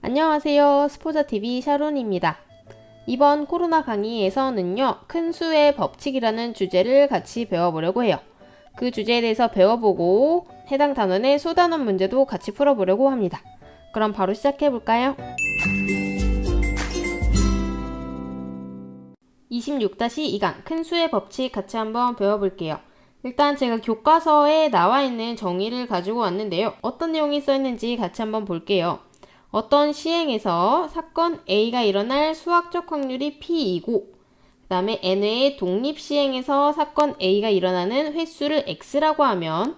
안녕하세요. 스포자TV 샤론입니다. 이번 코로나 강의에서는요, 큰 수의 법칙이라는 주제를 같이 배워보려고 해요. 그 주제에 대해서 배워보고 해당 단원의 소단원 문제도 같이 풀어보려고 합니다. 그럼 바로 시작해볼까요? 26-2강 큰 수의 법칙 같이 한번 배워볼게요. 일단 제가 교과서에 나와있는 정의를 가지고 왔는데요. 어떤 내용이 써있는지 같이 한번 볼게요. 어떤 시행에서 사건 A가 일어날 수학적 확률이 P이고 그 다음에 n회의 독립시행에서 사건 A가 일어나는 횟수를 X라고 하면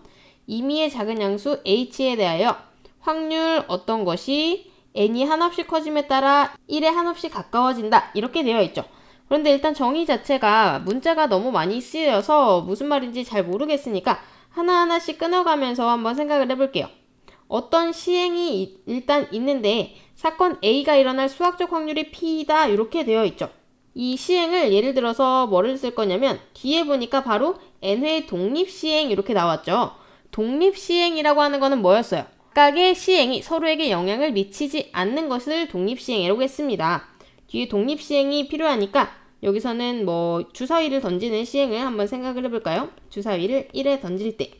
임의의 작은 양수 H에 대하여 확률 어떤 것이 n이 한없이 커짐에 따라 1에 한없이 가까워진다 이렇게 되어 있죠. 그런데 일단 정의 자체가 문자가 너무 많이 쓰여서 무슨 말인지 잘 모르겠으니까 하나하나씩 끊어가면서 한번 생각을 해볼게요. 어떤 시행이 일단 있는데 사건 A가 일어날 수학적 확률이 P다 이렇게 되어 있죠. 이 시행을 예를 들어서 뭐를 쓸 거냐면 뒤에 보니까 바로 n회의 독립시행 이렇게 나왔죠. 독립시행이라고 하는 거는 뭐였어요? 각각의 시행이 서로에게 영향을 미치지 않는 것을 독립시행이라고 했습니다. 뒤에 독립시행이 필요하니까 여기서는 뭐 주사위를 던지는 시행을 한번 생각을 해볼까요? 주사위를 1에 던질 때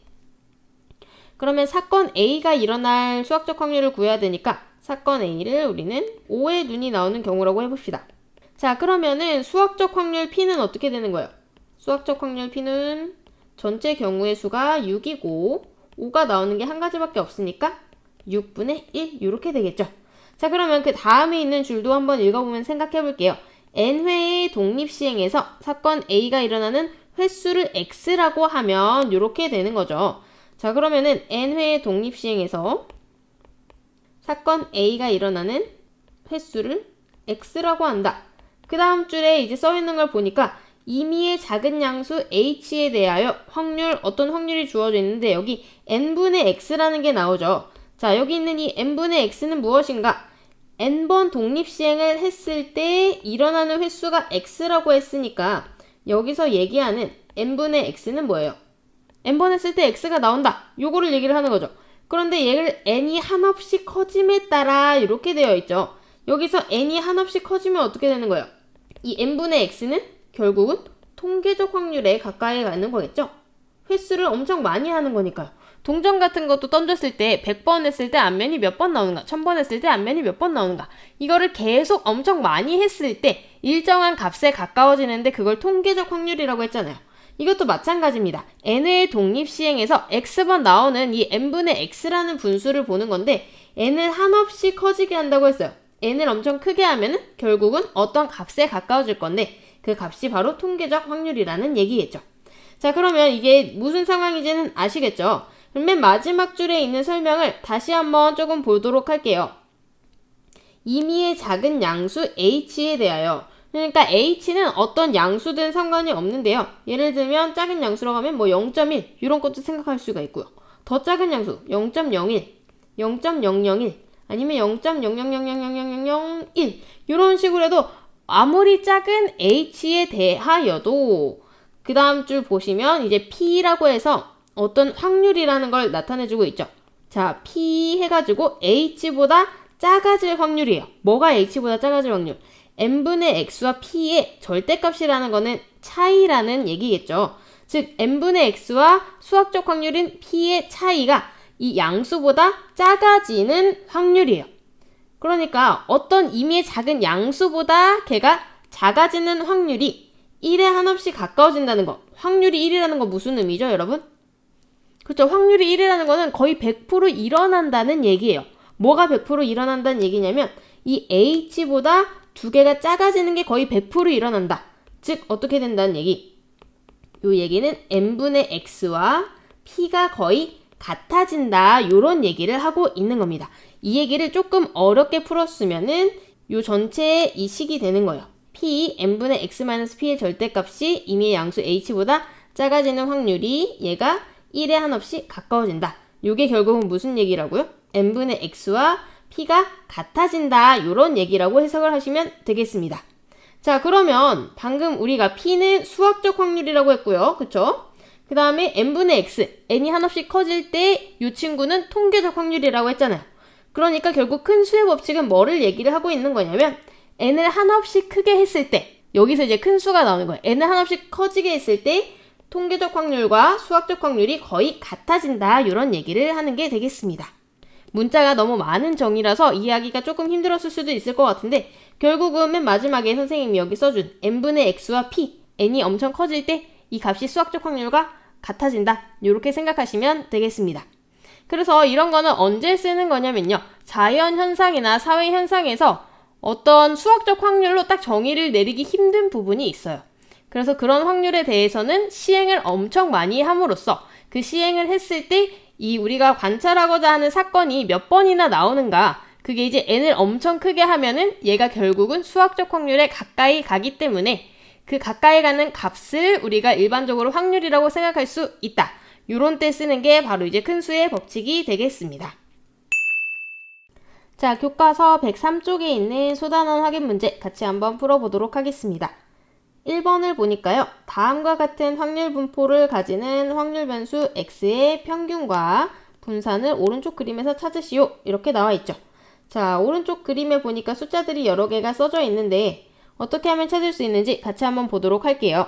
그러면 사건 A가 일어날 수학적 확률을 구해야 되니까 사건 A를 우리는 5의 눈이 나오는 경우라고 해봅시다. 자, 그러면은 수학적 확률 P는 어떻게 되는 거예요? 수학적 확률 P는 전체 경우의 수가 6이고 5가 나오는 게 한 가지밖에 없으니까 6분의 1 이렇게 되겠죠. 자, 그러면 그 다음에 있는 줄도 한번 읽어보면 생각해 볼게요. n회의 독립시행에서 사건 A가 일어나는 횟수를 X라고 하면 이렇게 되는 거죠. 자, 그러면은 n회의 독립시행에서 사건 A가 일어나는 횟수를 X라고 한다. 그 다음 줄에 이제 써있는 걸 보니까 임의의 작은 양수 H에 대하여 확률, 어떤 확률이 주어져 있는데 여기 n분의 X라는 게 나오죠. 자, 여기 있는 이 n분의 X는 무엇인가? n번 독립시행을 했을 때 일어나는 횟수가 X라고 했으니까 여기서 얘기하는 n분의 X는 뭐예요? n번 했을 때 x가 나온다. 요거를 얘기를 하는 거죠. 그런데 얘를 n이 한없이 커짐에 따라 이렇게 되어 있죠. 여기서 n이 한없이 커지면 어떻게 되는 거예요? 이 n분의 x는 결국은 통계적 확률에 가까이 가는 거겠죠. 횟수를 엄청 많이 하는 거니까요. 동전 같은 것도 던졌을 때 100번 했을 때 앞면이 몇 번 나오는가, 1000번 했을 때 앞면이 몇 번 나오는가, 이거를 계속 엄청 많이 했을 때 일정한 값에 가까워지는데 그걸 통계적 확률이라고 했잖아요. 이것도 마찬가지입니다. n의 독립시행에서 x번 나오는 이 n분의 x라는 분수를 보는 건데 n을 한없이 커지게 한다고 했어요. n을 엄청 크게 하면은 결국은 어떤 값에 가까워질 건데 그 값이 바로 통계적 확률이라는 얘기겠죠. 자, 그러면 이게 무슨 상황인지는 아시겠죠? 그럼 맨 마지막 줄에 있는 설명을 다시 한번 조금 보도록 할게요. 임의의 작은 양수 h에 대하여 그러니까 h는 어떤 양수든 상관이 없는데요. 예를 들면 작은 양수라고 하면 뭐 0.1 이런 것도 생각할 수가 있고요. 더 작은 양수 0.01, 0.001 아니면 0.000000001 이런 식으로 해도 아무리 작은 h에 대하여도 그 다음 줄 보시면 이제 p라고 해서 어떤 확률이라는 걸 나타내주고 있죠. 자, p 해가지고 h보다 작아질 확률이에요. 뭐가 h보다 작아질 확률? n분의 x와 p의 절대값이라는 거는 차이라는 얘기겠죠. 즉 n분의 x와 수학적 확률인 p의 차이가 이 양수보다 작아지는 확률이에요. 그러니까 어떤 임의의 작은 양수보다 걔가 작아지는 확률이 1에 한없이 가까워진다는 거. 확률이 1이라는 거 무슨 의미죠, 여러분? 그렇죠. 확률이 1이라는 거는 거의 100% 일어난다는 얘기예요. 뭐가 100% 일어난다는 얘기냐면 이 h보다 두 개가 작아지는 게 거의 100% 일어난다. 즉 어떻게 된다는 얘기? 요 얘기는 n분의 x와 p가 거의 같아진다. 요런 얘기를 하고 있는 겁니다. 이 얘기를 조금 어렵게 풀었으면은 요 전체의 이 식이 되는 거예요. p, n분의 x-p의 절대값이 임의의 양수 h보다 작아지는 확률이 얘가 1에 한없이 가까워진다. 요게 결국은 무슨 얘기라고요? n분의 x와 p가 같아진다. 요런 얘기라고 해석을 하시면 되겠습니다. 자, 그러면 방금 우리가 p는 수학적 확률이라고 했고요. 그쵸? 그 다음에 n분의 x, n이 한없이 커질 때 이 친구는 통계적 확률이라고 했잖아요. 그러니까 결국 큰 수의 법칙은 뭐를 얘기를 하고 있는 거냐면 n을 한없이 크게 했을 때, 여기서 이제 큰 수가 나오는 거예요. n을 한없이 커지게 했을 때 통계적 확률과 수학적 확률이 거의 같아진다, 이런 얘기를 하는 게 되겠습니다. 문자가 너무 많은 정의라서 이해하기가 조금 힘들었을 수도 있을 것 같은데, 결국은 맨 마지막에 선생님이 여기 써준 n분의 x와 p, n이 엄청 커질 때 이 값이 수학적 확률과 같아진다, 이렇게 생각하시면 되겠습니다. 그래서 이런 거는 언제 쓰는 거냐면요, 자연 현상이나 사회 현상에서 어떤 수학적 확률로 딱 정의를 내리기 힘든 부분이 있어요. 그래서 그런 확률에 대해서는 시행을 엄청 많이 함으로써 그 시행을 했을 때 이 우리가 관찰하고자 하는 사건이 몇 번이나 나오는가, 그게 이제 n을 엄청 크게 하면은 얘가 결국은 수학적 확률에 가까이 가기 때문에 그 가까이 가는 값을 우리가 일반적으로 확률이라고 생각할 수 있다, 요런 때 쓰는 게 바로 이제 큰 수의 법칙이 되겠습니다. 자, 교과서 103쪽에 있는 소단원 확인 문제 같이 한번 풀어보도록 하겠습니다. 1번을 보니까요, 다음과 같은 확률 분포를 가지는 확률 변수 x의 평균과 분산을 오른쪽 그림에서 찾으시오, 이렇게 나와 있죠. 자, 오른쪽 그림에 보니까 숫자들이 여러 개가 써져 있는데 어떻게 하면 찾을 수 있는지 같이 한번 보도록 할게요.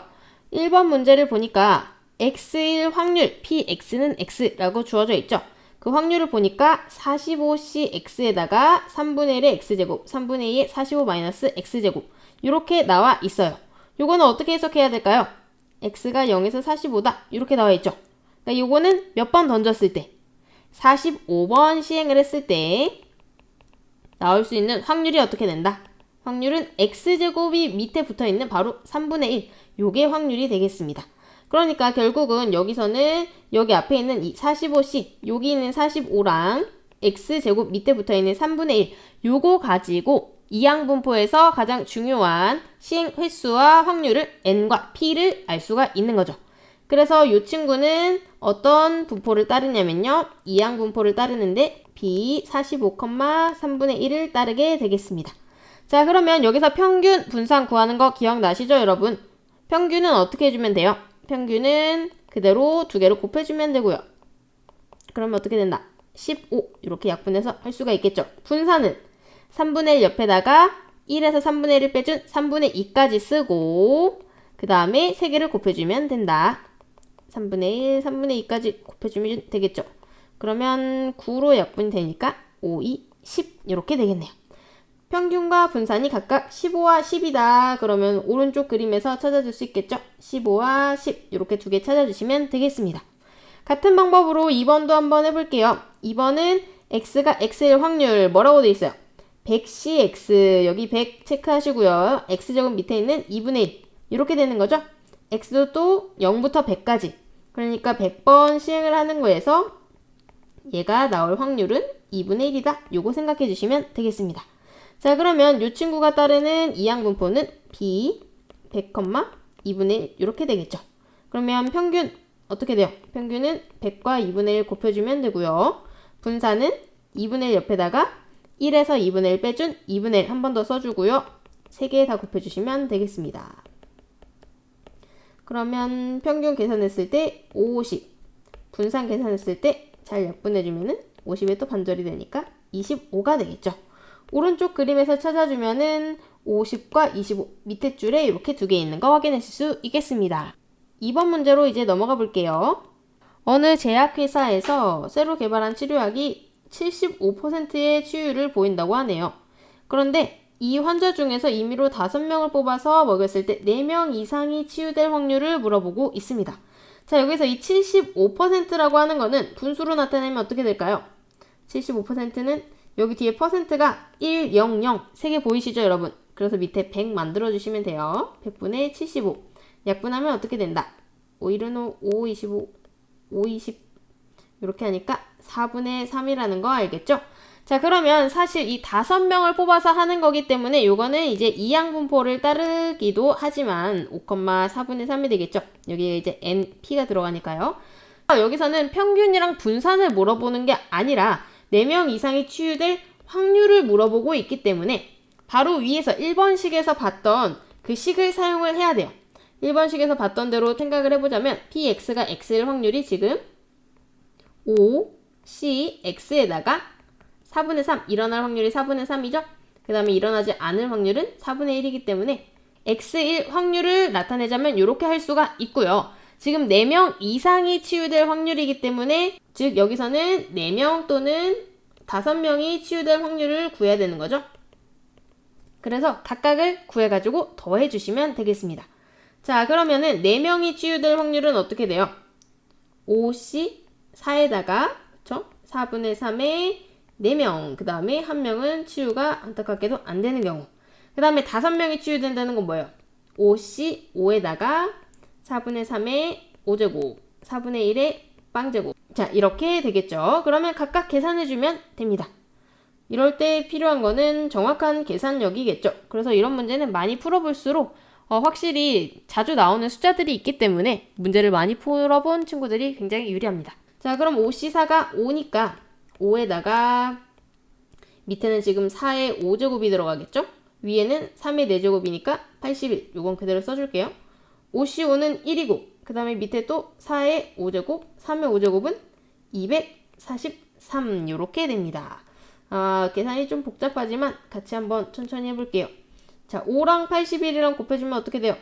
1번 문제를 보니까 x일 확률 px는 x라고 주어져 있죠. 그 확률을 보니까 45cx에다가 3분의 1의 x제곱, 3분의 2의 45-x제곱, 이렇게 나와 있어요. 요거는 어떻게 해석해야 될까요? x가 0에서 45다, 이렇게 나와 있죠. 그러니까 요거는 몇 번 던졌을 때, 45번 시행을 했을 때 나올 수 있는 확률이 어떻게 된다? 확률은 x제곱이 밑에 붙어있는 바로 3분의 1, 요게 확률이 되겠습니다. 그러니까 결국은 여기서는 여기 앞에 있는 이 45c, 여기 있는 45랑 x제곱 밑에 붙어있는 3분의 1, 요거 가지고 이항분포에서 가장 중요한 시행 횟수와 확률을 n과 p를 알 수가 있는 거죠. 그래서 이 친구는 어떤 분포를 따르냐면요, 이항분포를 따르는데 b 45,3분의 1을 따르게 되겠습니다. 자, 그러면 여기서 평균 분산 구하는 거 기억나시죠, 여러분? 평균은 어떻게 해주면 돼요? 평균은 그대로 두 개로 곱해주면 되고요. 그러면 어떻게 된다? 15, 이렇게 약분해서 할 수가 있겠죠. 분산은 3분의 1 옆에다가 1에서 3분의 1을 빼준 3분의 2까지 쓰고 그 다음에 3개를 곱해주면 된다. 3분의 1, 3분의 2까지 곱해주면 되겠죠. 그러면 9로 약분이 되니까 5, 2, 10 이렇게 되겠네요. 평균과 분산이 각각 15와 10이다. 그러면 오른쪽 그림에서 찾아줄 수 있겠죠. 15와 10 이렇게 두 개 찾아주시면 되겠습니다. 같은 방법으로 2번도 한번 해볼게요. 2번은 x가 x일 확률 뭐라고 되어 있어요? 100cx, 여기 100 체크하시고요. x제곱 밑에 있는 2분의 1 이렇게 되는 거죠. x도 또 0부터 100까지, 그러니까 100번 시행을 하는 거에서 얘가 나올 확률은 2분의 1이다. 요거 생각해 주시면 되겠습니다. 자, 그러면 이 친구가 따르는 이항분포는 b 100, 2분의 1 이렇게 되겠죠. 그러면 평균 어떻게 돼요? 평균은 100과 2분의 1 곱해주면 되고요. 분산은 2분의 1 옆에다가 1에서 2분의 1 빼준 2분의 1 한 번 더 써주고요. 3개 다 곱해주시면 되겠습니다. 그러면 평균 계산했을 때 50, 분산 계산했을 때 잘 약분해주면은 50에 또 반절이 되니까 25가 되겠죠. 오른쪽 그림에서 찾아주면은 50과 25 밑에 줄에 이렇게 두 개 있는 거 확인하실 수 있겠습니다. 2번 문제로 이제 넘어가 볼게요. 어느 제약회사에서 새로 개발한 치료약이 75%의 치유율을 보인다고 하네요. 그런데 이 환자 중에서 임의로 5명을 뽑아서 먹였을 때 4명 이상이 치유될 확률을 물어보고 있습니다. 자, 여기서 이 75%라고 하는 거는 분수로 나타내면 어떻게 될까요? 75%는 여기 뒤에 퍼센트가 1, 0, 0 3개 보이시죠, 여러분? 그래서 밑에 100 만들어주시면 돼요. 100분의 75. 약분하면 어떻게 된다? 5, 1은 5, 25, 5, 20 이렇게 하니까 4분의 3이라는 거 알겠죠? 자, 그러면 사실 이 5명을 뽑아서 하는 거기 때문에 요거는 이제 이항분포를 따르기도 하지만 5,4분의 3이 되겠죠? 여기에 이제 np가 들어가니까요. 여기서는 평균이랑 분산을 물어보는 게 아니라 4명 이상이 치유될 확률을 물어보고 있기 때문에 바로 위에서 1번식에서 봤던 그 식을 사용을 해야 돼요. 1번식에서 봤던 대로 생각을 해보자면 px가 x일 확률이 지금 5cx에다가 4분의 3, 일어날 확률이 4분의 3이죠? 그 다음에 일어나지 않을 확률은 4분의 1이기 때문에 X1 확률을 나타내자면 이렇게 할 수가 있고요. 지금 4명 이상이 치유될 확률이기 때문에 즉 여기서는 4명 또는 5명이 치유될 확률을 구해야 되는 거죠. 그래서 각각을 구해가지고 더해주시면 되겠습니다. 자, 그러면은 4명이 치유될 확률은 어떻게 돼요? 5C 4에다가 그쵸? 4분의 3에 4명, 그 다음에 1명은 치유가 안타깝게도 안 되는 경우, 그 다음에 5명이 치유된다는 건 뭐예요? 5C 5에다가 4분의 3에 5제곱, 4분의 1에 빵제곱. 자, 이렇게 되겠죠. 그러면 각각 계산해주면 됩니다. 이럴 때 필요한 거는 정확한 계산력이겠죠. 그래서 이런 문제는 많이 풀어볼수록 확실히 자주 나오는 숫자들이 있기 때문에 문제를 많이 풀어본 친구들이 굉장히 유리합니다. 자, 그럼 5C4가 5니까 5에다가 밑에는 지금 4의 5제곱이 들어가겠죠? 위에는 3의 4제곱이니까 81. 요건 그대로 써줄게요. 5C5는 1이고 그 다음에 밑에 또 4의 5제곱, 3의 5제곱은 243 이렇게 됩니다. 계산이 좀 복잡하지만 같이 한번 천천히 해볼게요. 자, 5랑 81이랑 곱해주면 어떻게 돼요?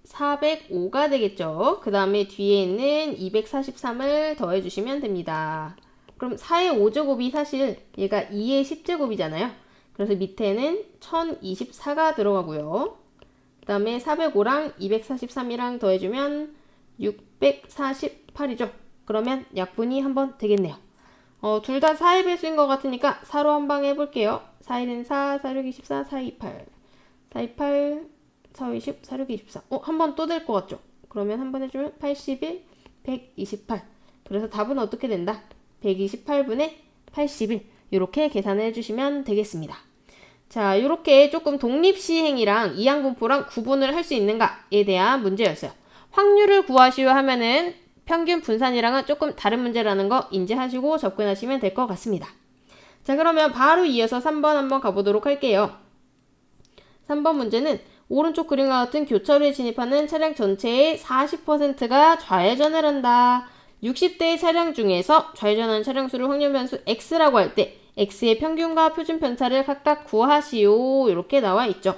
405가 되겠죠. 그 다음에 뒤에 있는 243을 더해주시면 됩니다. 그럼 4의 5제곱이 사실 얘가 2의 10제곱이잖아요. 그래서 밑에는 1024가 들어가고요. 그 다음에 405랑 243이랑 더해주면 648이죠. 그러면 약분이 한번 되겠네요. 둘 다 4의 배수인 것 같으니까 4로 한 방 해볼게요. 4일은 4, 46, 24, 428, 428, 4, 20, 46, 24. 한 번 또 될 것 같죠? 그러면 한 번 해주면 81, 128. 그래서 답은 어떻게 된다? 128분의 81. 이렇게 계산을 해주시면 되겠습니다. 자, 이렇게 조금 독립시행이랑 이항분포랑 구분을 할 수 있는가에 대한 문제였어요. 확률을 구하시오 하면은 평균 분산이랑은 조금 다른 문제라는 거 인지하시고 접근하시면 될 것 같습니다. 자, 그러면 바로 이어서 3번 한번 가보도록 할게요. 3번 문제는 오른쪽 그림과 같은 교차로에 진입하는 차량 전체의 40%가 좌회전을 한다. 60대의 차량 중에서 좌회전하는 차량 수를 확률 변수 x라고 할 때 x의 평균과 표준 편차를 각각 구하시오. 이렇게 나와 있죠.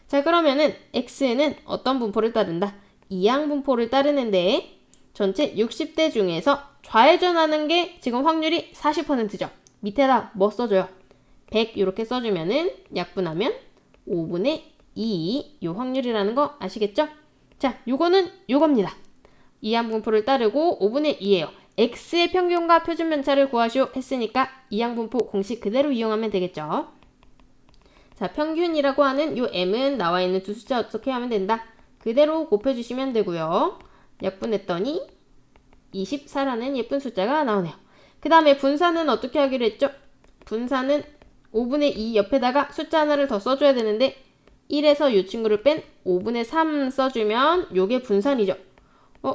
자, 그러면은 x는 어떤 분포를 따른다? 이항 분포를 따르는데 전체 60대 중에서 좌회전하는 게 지금 확률이 40%죠. 밑에다 뭐 써줘요? 100 이렇게 써주면은 약분하면 5분의 2 요 확률이라는 거 아시겠죠? 자, 요거는 요겁니다. 이항분포를 따르고 5분의 2예요. x의 평균과 표준 편차를 구하시오 했으니까 이항분포 공식 그대로 이용하면 되겠죠. 자, 평균이라고 하는 요 m은 나와 있는 두 숫자 어떻게 하면 된다? 그대로 곱해주시면 되고요. 약분했더니 24라는 예쁜 숫자가 나오네요. 그 다음에 분산은 어떻게 하기로 했죠? 분산은 5분의 2 옆에다가 숫자 하나를 더 써줘야 되는데 1에서 이 친구를 뺀 5분의 3 써주면 요게 분산이죠.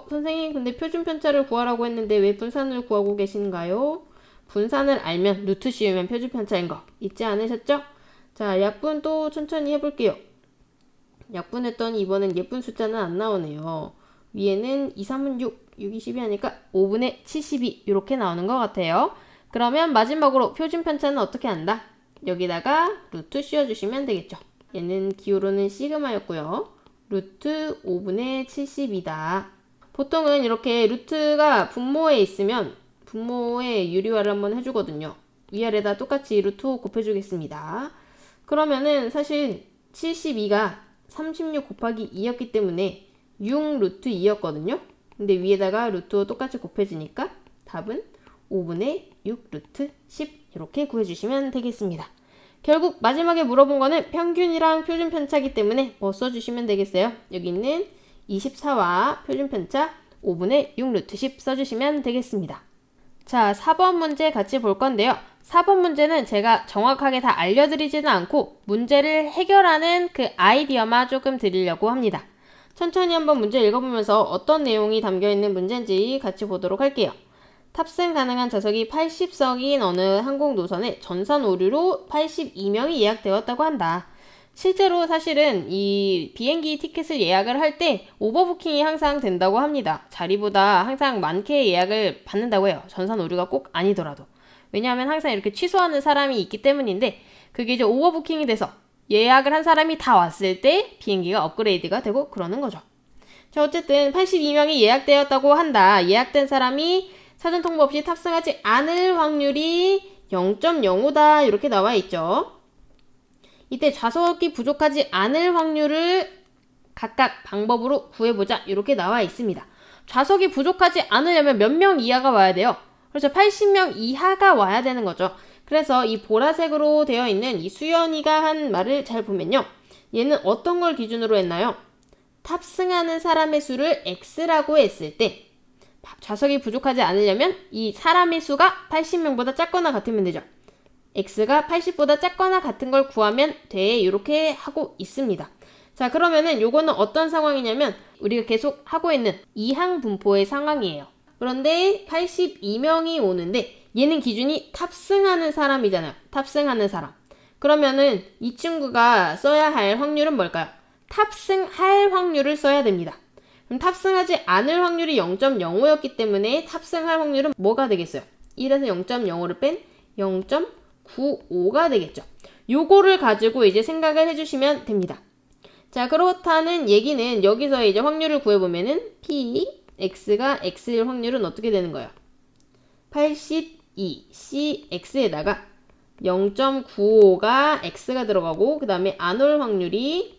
선생님 근데 표준 편차를 구하라고 했는데 왜 분산을 구하고 계신가요? 분산을 알면 루트 씌우면 표준 편차인 거 잊지 않으셨죠? 자, 약분 또 천천히 해볼게요. 약분했더니 이번엔 예쁜 숫자는 안 나오네요. 위에는 2, 3은 6, 6, 20이 하니까 5분의 72 이렇게 나오는 것 같아요. 그러면 마지막으로 표준 편차는 어떻게 한다? 여기다가 루트 씌워주시면 되겠죠. 얘는 기호로는 시그마였고요. 루트 5분의 72다. 보통은 이렇게 루트가 분모에 있으면 분모의 유리화를 한번 해주거든요. 위아래다 똑같이 루트 5 곱해주겠습니다. 그러면은 사실 72가 36 곱하기 2였기 때문에 6 루트 2였거든요. 근데 위에다가 루트 5 똑같이 곱해지니까 답은 5분의 6 루트 10 이렇게 구해주시면 되겠습니다. 결국 마지막에 물어본 거는 평균이랑 표준 편차이기 때문에 뭐 써주시면 되겠어요? 여기 있는 24와 표준 편차 5분의 6 루트 10 써주시면 되겠습니다. 자, 4번 문제 같이 볼 건데요. 4번 문제는 제가 정확하게 다 알려드리지는 않고 문제를 해결하는 그 아이디어만 조금 드리려고 합니다. 천천히 한번 문제 읽어보면서 어떤 내용이 담겨있는 문제인지 같이 보도록 할게요. 탑승 가능한 좌석이 80석인 어느 항공 노선에 전산 오류로 82명이 예약되었다고 한다. 실제로 사실은 이 비행기 티켓을 예약을 할 때 오버부킹이 항상 된다고 합니다. 자리보다 항상 많게 예약을 받는다고 해요. 전산 오류가 꼭 아니더라도. 왜냐하면 항상 이렇게 취소하는 사람이 있기 때문인데 그게 이제 오버부킹이 돼서 예약을 한 사람이 다 왔을 때 비행기가 업그레이드가 되고 그러는 거죠. 자, 어쨌든 82명이 예약되었다고 한다. 예약된 사람이 사전 통보 없이 탑승하지 않을 확률이 0.05다. 이렇게 나와 있죠. 이때 좌석이 부족하지 않을 확률을 각각 방법으로 구해보자. 이렇게 나와 있습니다. 좌석이 부족하지 않으려면 몇 명 이하가 와야 돼요? 그렇죠. 80명 이하가 와야 되는 거죠. 그래서 이 보라색으로 되어 있는 이 수연이가 한 말을 잘 보면요. 얘는 어떤 걸 기준으로 했나요? 탑승하는 사람의 수를 X라고 했을 때 좌석이 부족하지 않으려면 이 사람의 수가 80명보다 작거나 같으면 되죠. X가 80보다 작거나 같은 걸 구하면 돼. 이렇게 하고 있습니다. 자, 그러면은 요거는 어떤 상황이냐면 우리가 계속 하고 있는 이항분포의 상황이에요. 그런데 82명이 오는데 얘는 기준이 탑승하는 사람이잖아요. 탑승하는 사람. 그러면은 이 친구가 써야 할 확률은 뭘까요? 탑승할 확률을 써야 됩니다. 그럼 탑승하지 않을 확률이 0.05였기 때문에 탑승할 확률은 뭐가 되겠어요? 1에서 0.05를 뺀 0.95가 되겠죠. 요거를 가지고 이제 생각을 해주시면 됩니다. 자, 그렇다는 얘기는 여기서 이제 확률을 구해보면은 P, X가 X일 확률은 어떻게 되는 거예요? 82, C, X에다가 0.95가 X가 들어가고 그 다음에 안 올 확률이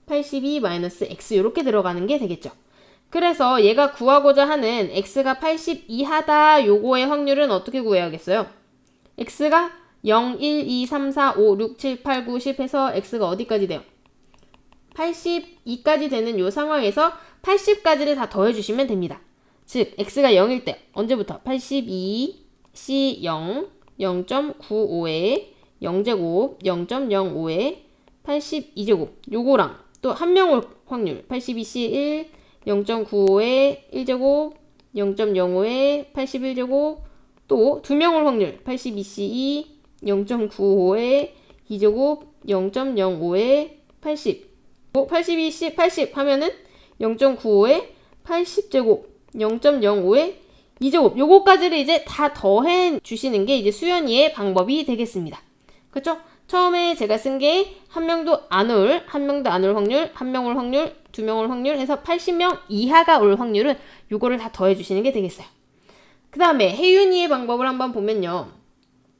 82-X 이렇게 들어가는 게 되겠죠. 그래서 얘가 구하고자 하는 X가 80 이하다 요거의 확률은 어떻게 구해야겠어요? X가 0, 1, 2, 3, 4, 5, 6, 7, 8, 9, 10 해서 X가 어디까지 돼요? 82까지 되는 요 상황에서 80까지를 다 더해주시면 됩니다. 즉 X가 0일 때 언제부터? 82, C 0, 0.95에 0제곱, 0.05에 82제곱 요거랑 또 한 명 올 확률 82C 1, 0.95에 1제곱, 0.05에 81제곱 또 두 명 올 확률 82C 2, 0.95에 2제곱, 0.05에 80 82C 80 하면은 0.95에 80제곱, 0.05에 2제곱 요거까지를 이제 다 더해 주시는 게 이제 수연이의 방법이 되겠습니다. 그쵸? 처음에 제가 쓴 게 한 명도 안 올 확률, 한 명 올 확률, 두 명 올 확률 해서 80명 이하가 올 확률은 요거를 다 더해 주시는 게 되겠어요. 그 다음에 혜윤이의 방법을 한번 보면요.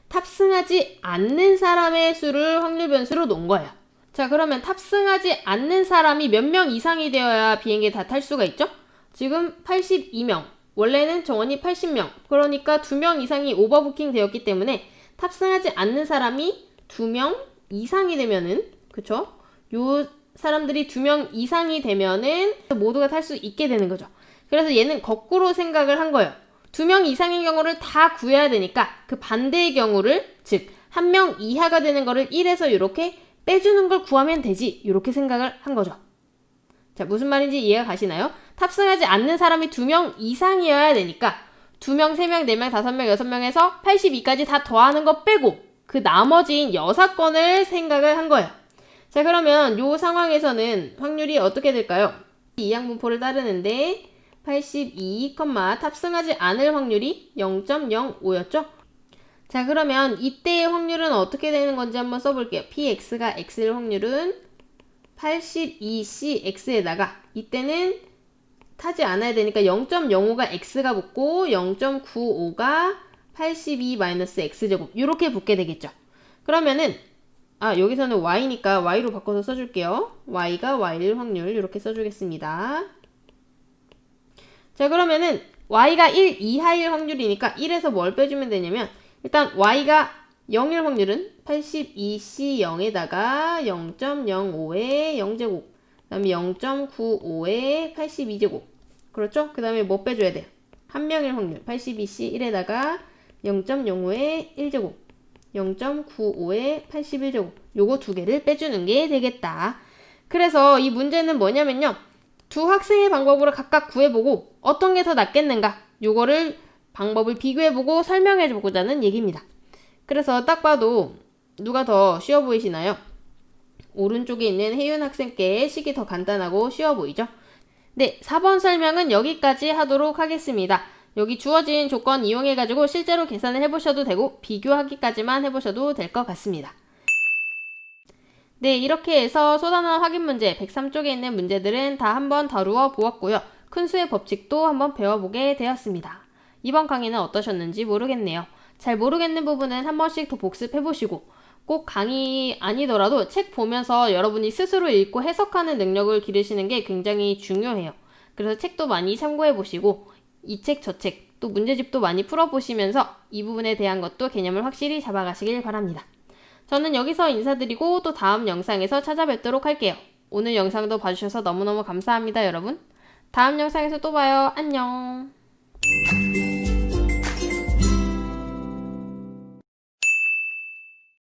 탑승하지 않는 사람의 수를 확률 변수로 놓은 거예요. 자, 그러면 탑승하지 않는 사람이 몇 명 이상이 되어야 비행기에 다 탈 수가 있죠? 지금 82명. 원래는 정원이 80명. 그러니까 2명 이상이 오버부킹 되었기 때문에 탑승하지 않는 사람이 2명 이상이 되면은, 그쵸? 요 사람들이 2명 이상이 되면은 모두가 탈 수 있게 되는 거죠. 그래서 얘는 거꾸로 생각을 한 거예요. 2명 이상의 경우를 다 구해야 되니까 그 반대의 경우를, 즉, 1명 이하가 되는 거를 1에서 이렇게 빼주는 걸 구하면 되지. 이렇게 생각을 한 거죠. 자, 무슨 말인지 이해가 가시나요? 탑승하지 않는 사람이 2명 이상이어야 되니까 2명, 3명, 4명, 5명, 6명 해서 82까지 다 더하는 거 빼고 그 나머지인 6건을 생각을 한 거예요. 자, 그러면 이 상황에서는 확률이 어떻게 될까요? 이항분포를 따르는데 82, 탑승하지 않을 확률이 0.05였죠? 자, 그러면 이때의 확률은 어떻게 되는 건지 한번 써볼게요. PX가 X일 확률은 82CX에다가 이때는 타지 않아야 되니까 0.05가 X가 붙고 0.95가 82-X제곱 이렇게 붙게 되겠죠. 그러면은 여기서는 Y니까 Y로 바꿔서 써줄게요. Y가 Y일 확률 이렇게 써주겠습니다. 자, 그러면은 Y가 1 이하일 확률이니까 1에서 뭘 빼주면 되냐면 일단 Y가 0일 확률은 82C0에다가 0.05에 0제곱 그 다음에 0.95에 82제곱 그렇죠? 그 다음에 뭐 빼줘야 돼요? 한 명일 확률 82C1에다가 0.05에 1제곱 0.95에 81제곱 요거 두 개를 빼주는 게 되겠다. 그래서 이 문제는 뭐냐면요. 두 학생의 방법으로 각각 구해보고 어떤 게 더 낫겠는가 요거를 방법을 비교해보고 설명해보고자 하는 얘기입니다. 그래서 딱 봐도 누가 더 쉬워 보이시나요? 오른쪽에 있는 혜윤 학생께 식이 더 간단하고 쉬워 보이죠? 네, 4번 설명은 여기까지 하도록 하겠습니다. 여기 주어진 조건 이용해가지고 실제로 계산을 해보셔도 되고 비교하기까지만 해보셔도 될 것 같습니다. 네, 이렇게 해서 소단원 확인 문제 103쪽에 있는 문제들은 다 한번 다루어 보았고요. 큰 수의 법칙도 한번 배워보게 되었습니다. 이번 강의는 어떠셨는지 모르겠네요. 잘 모르겠는 부분은 한 번씩 더 복습해보시고 꼭 강의 아니더라도 책 보면서 여러분이 스스로 읽고 해석하는 능력을 기르시는 게 굉장히 중요해요. 그래서 책도 많이 참고해보시고 이 책, 저 책, 또 문제집도 많이 풀어보시면서 이 부분에 대한 것도 개념을 확실히 잡아가시길 바랍니다. 저는 여기서 인사드리고 또 다음 영상에서 찾아뵙도록 할게요. 오늘 영상도 봐주셔서 너무너무 감사합니다, 여러분. 다음 영상에서 또 봐요. 안녕.